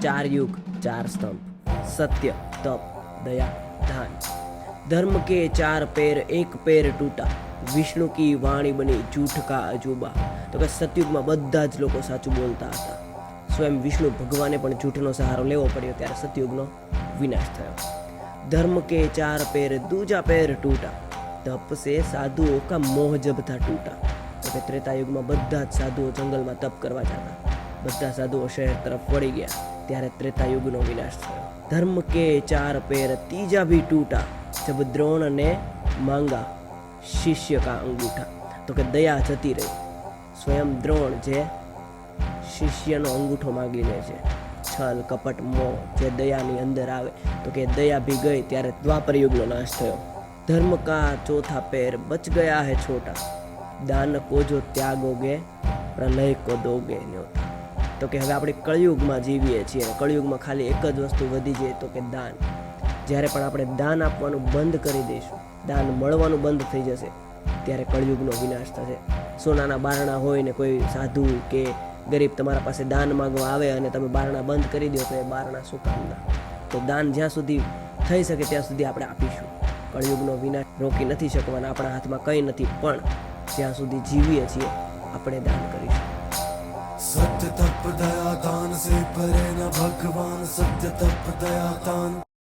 चार युग चार स्तंभ, सत्य तप दया दान। धर्म के चार पैर एक पैर टूटा, विष्णु की वाणी बनी झूठ का अजूबा। तो કે સતયુગમાં બધા જ લોકો સાચું બોલતા હતા, સ્વયં વિષ્ણુ ભગવાને પણ झूठનો સહારો લેવો પડ્યો, ત્યારે સતયુગનો વિનાશ થયો। धर्म के चार पैर दूजा पैर टूटा, तप से साधुओं का मोह जब था टूटा। तो કે ત્રેતાયુગમાં બધા જ સાધુઓ જંગલમાં તપ કરવા જતા, બધા સાધુઓ શહેર તરફ વળી ગયા, ત્યારે ત્રેતાયુગનો વિનાશ થયો। धर्म के चार पैर तीजा भी टूटा, जब द्रोण ने मांगा शिष्य का अंगूठा। तो કે દયા જતી રહી, સ્વયં દ્રોણ જે શિષ્યનો અંગૂઠો માગી લે છે। છલ કપટ મોહ જે દયાની અંદર આવે, તો કે દયા भी ગઈ, ત્યારે દ્વાપર યુગનો નાશ થયો। धर्म का चौथा पैर बच गया है छोटा, दान को जो त्यागोगे प्रलय को दोगे न्योता। तो કે હવે આપણે કળયુગમાં જીવીએ છીએ, કળયુગમાં ખાલી એક જ વસ્તુ વધી જાય, તો કે દાન। જ્યારે પણ આપણે દાન આપવાનું બંધ કરી દઈશું, દાન મળવાનું બંધ થઈ જશે, ત્યારે કળયુગનો વિનાશ થશે। સોનાના બારણા હોય ને કોઈ સાધુ કે ગરીબ તમારા પાસે દાન માંગવા આવે અને તમે બારણા બંધ કરી દો, તો એ બારણા શું કામના? તો દાન જ્યાં સુધી થઈ શકે ત્યાં સુધી આપણે આપીશું। કળયુગનો વિનાશ રોકી નથી શકવાના, આપણા હાથમાં કંઈ નથી, પણ જ્યાં સુધી જીવીએ છીએ આપણે દાન કરીશું। सत्य तप दया दान से परे न भगवान, सत्य तप दया दान